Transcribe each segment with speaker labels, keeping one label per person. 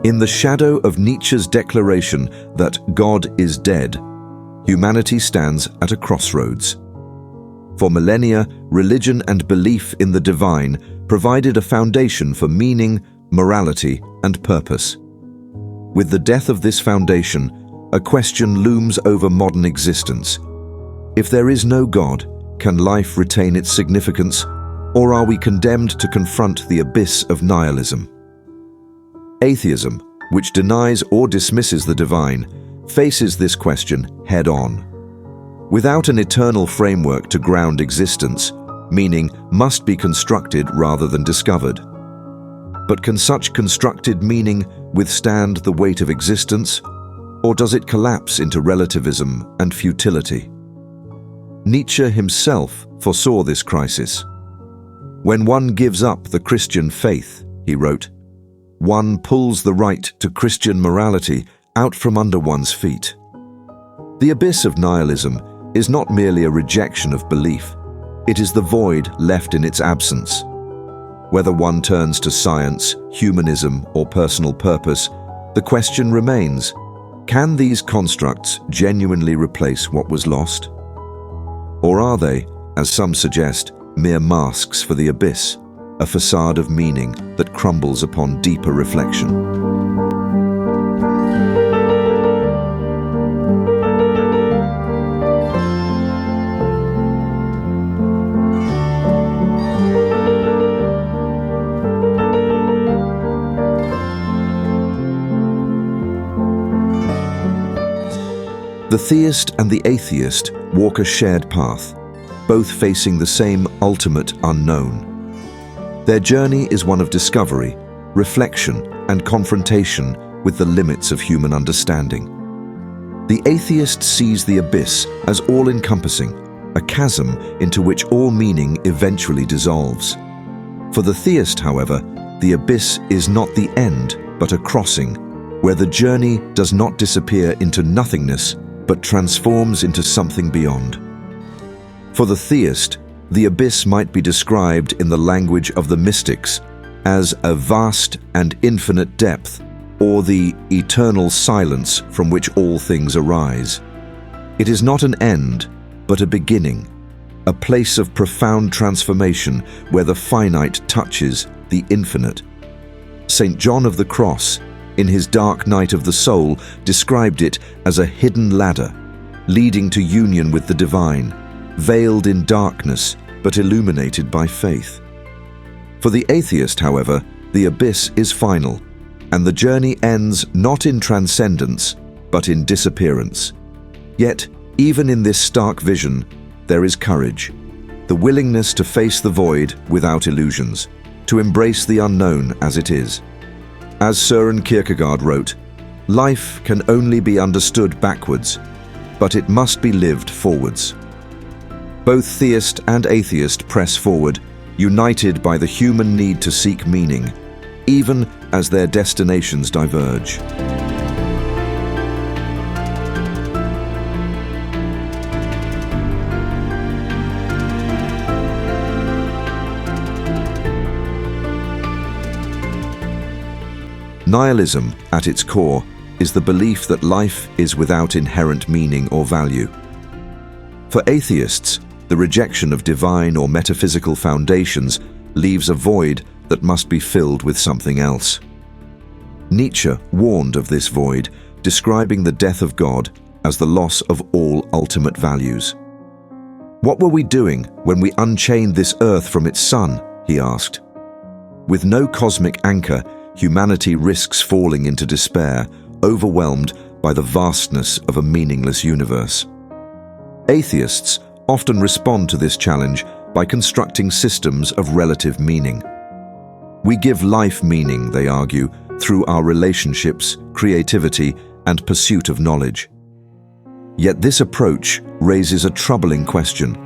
Speaker 1: In the shadow of Nietzsche's declaration that God is dead, humanity stands at a crossroads. For millennia, religion and belief in the divine provided a foundation for meaning, morality, and purpose. With the death of this foundation, a question looms over modern existence. If there is no God, can life retain its significance, or are we condemned to confront the abyss of nihilism? Atheism, which denies or dismisses the divine, faces this question head-on. Without an eternal framework to ground existence, meaning must be constructed rather than discovered. But can such constructed meaning withstand the weight of existence, or does it collapse into relativism and futility? Nietzsche himself foresaw this crisis. When one gives up the Christian faith, he wrote, one pulls the right to Christian morality out from under one's feet. The abyss of nihilism is not merely a rejection of belief, it is the void left in its absence. Whether one turns to science, humanism, or personal purpose, the question remains, can these constructs genuinely replace what was lost? Or are they, as some suggest, mere masks for the abyss, a facade of meaning that crumbles upon deeper reflection? The theist and the atheist walk a shared path, both facing the same ultimate unknown. Their journey is one of discovery, reflection, and confrontation with the limits of human understanding. The atheist sees the abyss as all-encompassing, a chasm into which all meaning eventually dissolves. For the theist, however, the abyss is not the end, but a crossing, where the journey does not disappear into nothingness, but transforms into something beyond. For the theist, the abyss might be described in the language of the mystics as a vast and infinite depth, or the eternal silence from which all things arise. It is not an end, but a beginning, a place of profound transformation where the finite touches the infinite. St. John of the Cross, in his Dark Night of the Soul, described it as a hidden ladder, leading to union with the divine, veiled in darkness but illuminated by faith. For the atheist, however, the abyss is final, and the journey ends not in transcendence, but in disappearance. Yet, even in this stark vision, there is courage, the willingness to face the void without illusions, to embrace the unknown as it is. As Søren Kierkegaard wrote, life can only be understood backwards, but it must be lived forwards. Both theist and atheist press forward, united by the human need to seek meaning, even as their destinations diverge. Nihilism, at its core, is the belief that life is without inherent meaning or value. For atheists, the rejection of divine or metaphysical foundations leaves a void that must be filled with something else. Nietzsche warned of this void, describing the death of God as the loss of all ultimate values. What were we doing when we unchained this earth from its sun? He asked. With no cosmic anchor, humanity risks falling into despair, overwhelmed by the vastness of a meaningless universe. Atheists often respond to this challenge by constructing systems of relative meaning. We give life meaning, they argue, through our relationships, creativity, and pursuit of knowledge. Yet this approach raises a troubling question.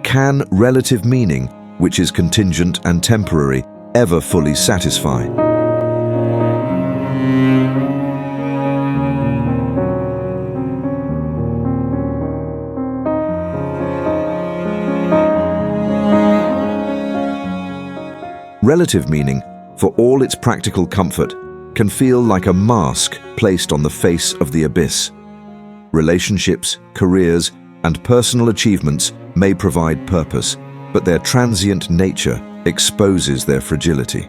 Speaker 1: Can relative meaning, which is contingent and temporary, ever fully satisfy? Relative meaning, for all its practical comfort, can feel like a mask placed on the face of the abyss. Relationships, careers, and personal achievements may provide purpose, but their transient nature exposes their fragility.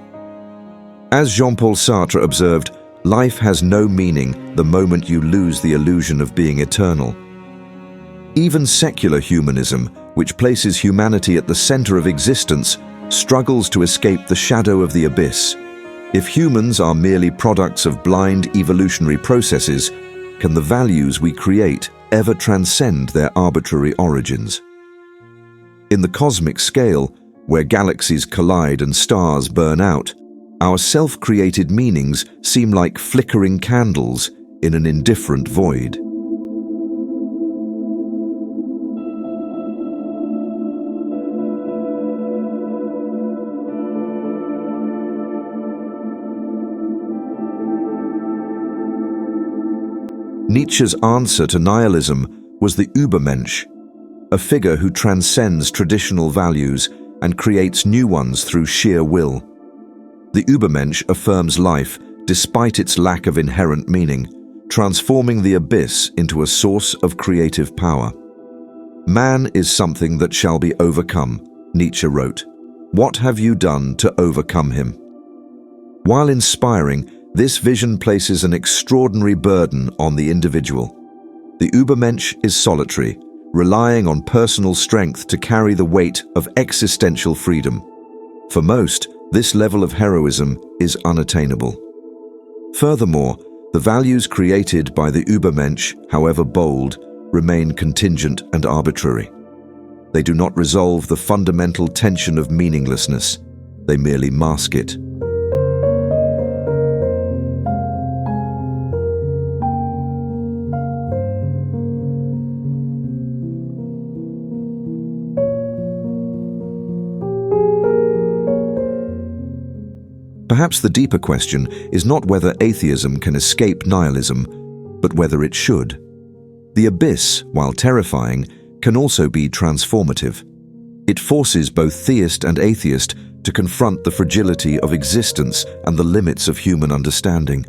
Speaker 1: As Jean-Paul Sartre observed, life has no meaning the moment you lose the illusion of being eternal. Even secular humanism, which places humanity at the center of existence, struggles to escape the shadow of the abyss. If humans are merely products of blind evolutionary processes, can the values we create ever transcend their arbitrary origins? In the cosmic scale, where galaxies collide and stars burn out, our self-created meanings seem like flickering candles in an indifferent void. Nietzsche's answer to nihilism was the Übermensch, a figure who transcends traditional values and creates new ones through sheer will. The Übermensch affirms life despite its lack of inherent meaning, transforming the abyss into a source of creative power. Man is something that shall be overcome, Nietzsche wrote. What have you done to overcome him? While inspiring, this vision places an extraordinary burden on the individual. The Übermensch is solitary, relying on personal strength to carry the weight of existential freedom. For most, this level of heroism is unattainable. Furthermore, the values created by the Übermensch, however bold, remain contingent and arbitrary. They do not resolve the fundamental tension of meaninglessness. They merely mask it. Perhaps the deeper question is not whether atheism can escape nihilism, but whether it should. The abyss, while terrifying, can also be transformative. It forces both theist and atheist to confront the fragility of existence and the limits of human understanding.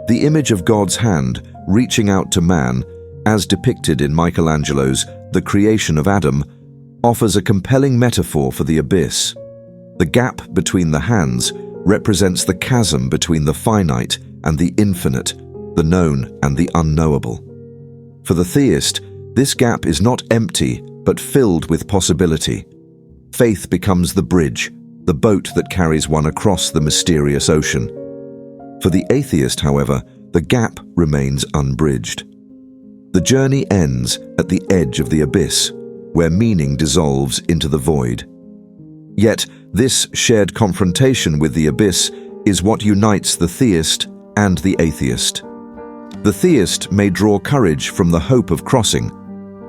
Speaker 1: The image of God's hand reaching out to man, as depicted in Michelangelo's The Creation of Adam, offers a compelling metaphor for the abyss. The gap between the hands represents the chasm between the finite and the infinite, the known and the unknowable. For the theist, this gap is not empty, but filled with possibility. Faith becomes the bridge, the boat that carries one across the mysterious ocean. For the atheist, however, the gap remains unbridged. The journey ends at the edge of the abyss, where meaning dissolves into the void. Yet, this shared confrontation with the abyss is what unites the theist and the atheist. The theist may draw courage from the hope of crossing,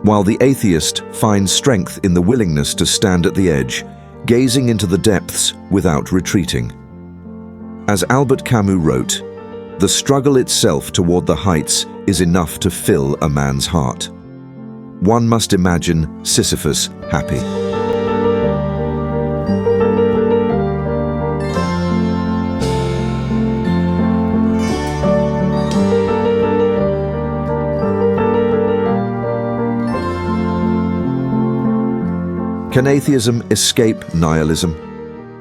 Speaker 1: while the atheist finds strength in the willingness to stand at the edge, gazing into the depths without retreating. As Albert Camus wrote, "The struggle itself toward the heights is enough to fill a man's heart." One must imagine Sisyphus happy. Can atheism escape nihilism?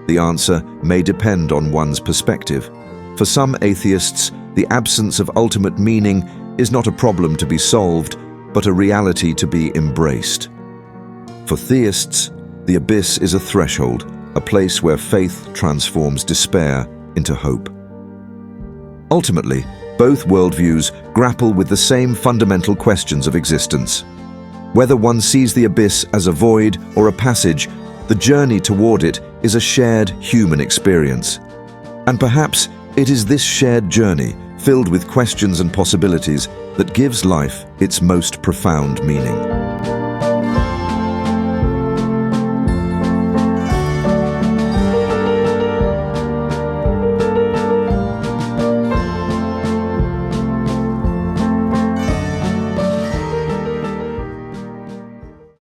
Speaker 1: The answer may depend on one's perspective. For some atheists, the absence of ultimate meaning is not a problem to be solved, but a reality to be embraced. For theists, the abyss is a threshold, a place where faith transforms despair into hope. Ultimately, both worldviews grapple with the same fundamental questions of existence. Whether one sees the abyss as a void or a passage, the journey toward it is a shared human experience. And perhaps it is this shared journey, filled with questions and possibilities, that gives life its most profound meaning.